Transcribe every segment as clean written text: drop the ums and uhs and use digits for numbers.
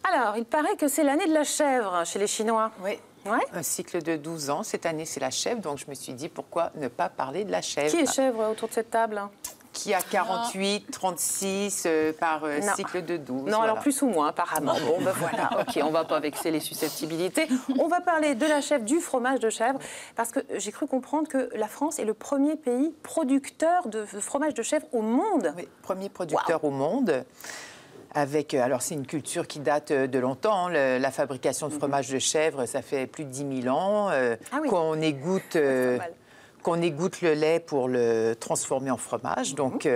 Alors, il paraît que c'est l'année de la chèvre chez les Chinois. Oui. Ouais. Un cycle de 12 ans. Cette année, c'est la chèvre. Donc, je me suis dit, pourquoi ne pas parler de la chèvre? Qui est chèvre autour de cette table? Qui a 48, 36 par cycle de 12. Non, voilà. alors plus ou moins, apparemment. Bon, ben voilà, ok, on ne va pas vexer les susceptibilités. On va parler de la chèvre, du fromage de chèvre, parce que j'ai cru comprendre que la France est le premier pays producteur de fromage de chèvre au monde. Oui, premier producteur au monde. Avec, alors c'est une culture qui date de longtemps. Hein. La fabrication de fromage de chèvre, ça fait plus de 10 000 ans qu'on égoutte... qu'on égoutte le lait pour le transformer en fromage. Donc,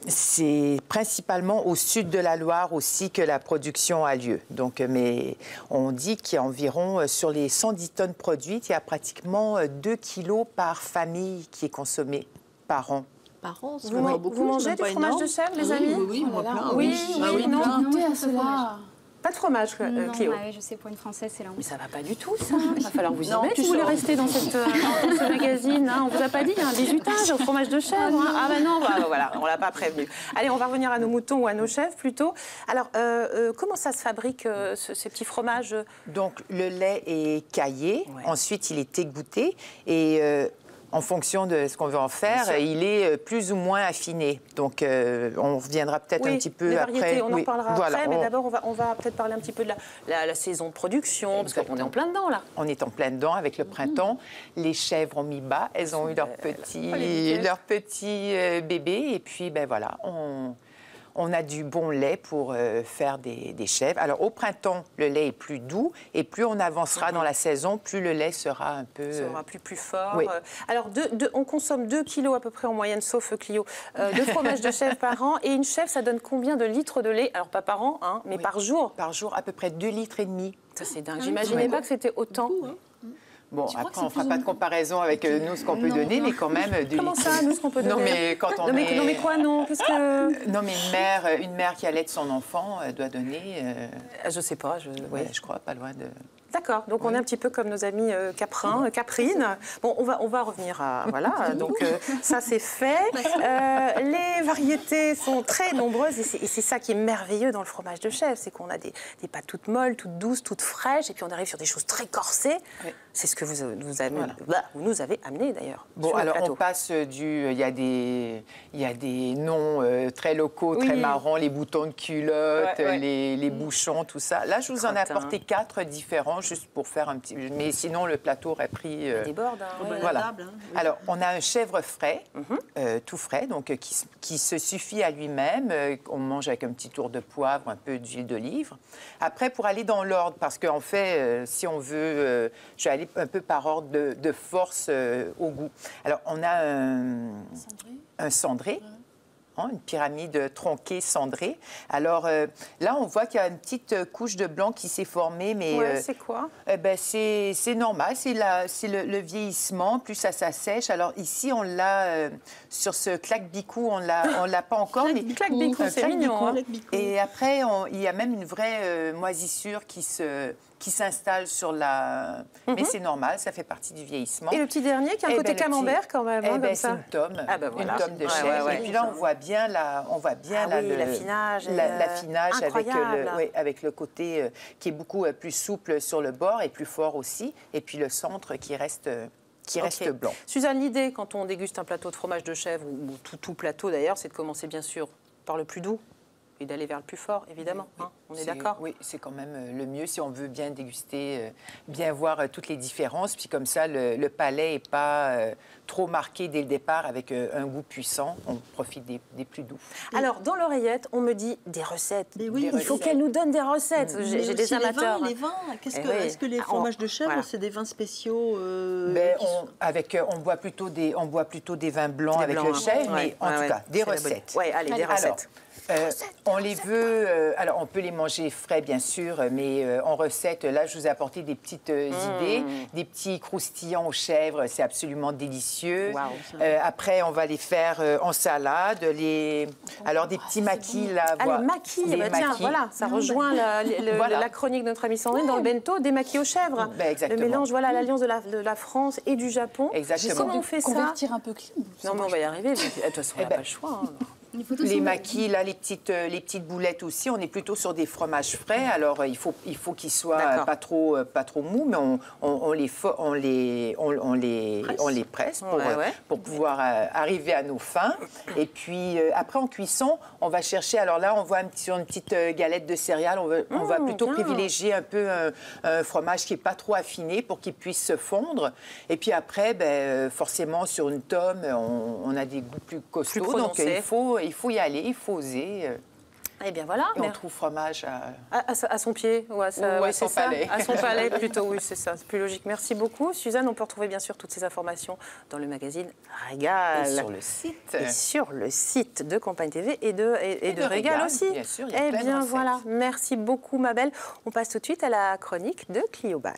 c'est principalement au sud de la Loire aussi que la production a lieu. Donc, mais on dit qu'il y a environ, sur les 110 tonnes produites, il y a pratiquement 2 kilos par famille qui est consommé par an. Par an, vous mangez du fromage de chèvre, les amis? Oui, moi plein. Oui, non. À cela. Pas de fromage, Cléo. Oui, je sais, pour une Française, c'est long. Mais ça va pas du tout, ça. Il va falloir vous y mettre si vous voulez rester dans, dans ce magazine. Hein. On vous a pas dit, il y a un bizutage au fromage de chèvre. Hein. Ah ben non, voilà, on l'a pas prévenu. Allez, on va revenir à nos moutons ou à nos chèvres plutôt. Alors, comment ça se fabrique, ces petits fromages? Donc, le lait est caillé, ensuite il est égoutté et... en fonction de ce qu'on veut en faire, il est plus ou moins affiné. Donc, on reviendra peut-être un petit peu après. On en parlera après, mais d'abord, on va peut-être parler un petit peu de la saison de production, parce qu'on est en plein dedans, là. On est en plein dedans avec le printemps. Les chèvres ont mis bas, elles ont eu leurs petits bébés, et puis, ben voilà, on a du bon lait pour faire des chèvres. Alors, au printemps, le lait est plus doux et plus on avancera dans la saison, plus le lait sera un peu... sera plus fort. Oui. Alors, on consomme 2 kilos à peu près en moyenne, sauf Clio, de fromage de chèvre par an. Et une chèvre, ça donne combien de litres de lait? Alors, pas par an, hein, mais par jour. Par jour, à peu près 2,5 litres. Ça, c'est dingue. J'imaginais pas que c'était autant. Bon, après, on ne fera pas de comparaison avec nous, ce qu'on peut donner, mais quand même... Comment ça, nous, ce qu'on peut donner? Non, mais quand on est... Non, mais quoi, non? Qu'est-ce que... Non, mais une mère qui allait de son enfant doit donner... Je sais pas, je crois, pas loin de... D'accord, donc on est un petit peu comme nos amis Caprine. Bon, on va revenir à... Voilà, donc ça c'est fait. Les variétés sont très nombreuses et c'est ça qui est merveilleux dans le fromage de chèvre, c'est qu'on a des pâtes toutes molles, toutes douces, toutes fraîches, et puis on arrive sur des choses très corsées. Oui. C'est ce que vous nous avez amené d'ailleurs. Bon, alors on passe du... Il y a des noms très locaux, très marrants, les boutons de culotte, les bouchons, tout ça. Là, je vous en ai apporté 4 différents, juste pour faire un petit... Mais sinon, le plateau aurait pris... des bordes, hein. Voilà. Table, hein. Oui. Alors, on a un chèvre frais, tout frais, donc qui se suffit à lui-même. On mange avec un petit tour de poivre, un peu d'huile d'olive. Après, pour aller dans l'ordre, parce qu'en fait, si on veut... je vais aller un peu par ordre de force au goût. Alors, on a un cendré. Une pyramide tronquée, cendrée. Alors là, on voit qu'il y a une petite couche de blanc qui s'est formée, mais... c'est quoi? C'est normal, c'est le vieillissement, plus ça s'assèche. Alors ici, on l'a, sur ce claque-bicou, on l'a pas encore. Claque-bicou, c'est mignon. Hein? Et après, il y a même une vraie moisissure qui s'installe sur la... Mais c'est normal, ça fait partie du vieillissement. Et le petit dernier, qui a un côté camembert quand même, comme ça. C'est une tome, une tome de chèvre. Et puis là, on voit bien l'affinage avec le côté qui est beaucoup plus souple sur le bord et plus fort aussi. Et puis le centre qui reste blanc. Suzanne, l'idée, quand on déguste un plateau de fromage de chèvre, ou tout plateau d'ailleurs, c'est de commencer bien sûr par le plus doux et d'aller vers le plus fort, évidemment. Oui, hein, on est d'accord? Oui, c'est quand même le mieux si on veut bien déguster, bien voir toutes les différences. Puis comme ça, le palais n'est pas trop marqué dès le départ avec un goût puissant. On profite des plus doux. Alors, dans l'oreillette, on me dit des recettes. Oui, il faut qu'elle nous donne des recettes. J'ai des amateurs. Les vins, est-ce que les fromages de chèvre, c'est des vins spéciaux on boit plutôt des vins blancs avec le chèvre, mais en tout cas, des recettes. Oui, allez, des recettes. On les veut, alors on peut les manger frais bien sûr, mais en recette, là je vous ai apporté des petites idées, des petits croustillants aux chèvres, c'est absolument délicieux. Wow. Après on va les faire en salade, alors des petits maquis là. Les maquis, tiens, voilà, ça rejoint la chronique de notre amie Sandrine dans le bento, des maquis aux chèvres. Exactement. Le mélange, voilà, l'alliance de la France et du Japon. Exactement. Comment on fait ça? Convertir un peu clean. Non mais on va y arriver, de toute façon on n'a pas le choix. Hein. Les maquis, là, les petites boulettes aussi, on est plutôt sur des fromages frais. Alors, il faut qu'ils soient pas trop mous, mais on les presse pour pouvoir arriver à nos fins. Et puis, après, en cuisson, on va chercher... Alors là, on voit sur une petite galette de céréales, on va plutôt privilégier un peu un fromage qui n'est pas trop affiné pour qu'il puisse se fondre. Et puis après, forcément, sur une tome, on a des goûts plus costauds. Donc, il faut y aller, il faut oser. Eh bien voilà. Et on trouve fromage à son pied ou à son palais. À son palais plutôt, oui, c'est ça, c'est plus logique. Merci beaucoup. Suzanne, on peut retrouver bien sûr toutes ces informations dans le magazine Régal. Et sur le site. Et sur le site de Campagne TV et de Régal aussi. Bien sûr, il y a plein de recettes. Voilà, merci beaucoup ma belle. On passe tout de suite à la chronique de Clio Bail.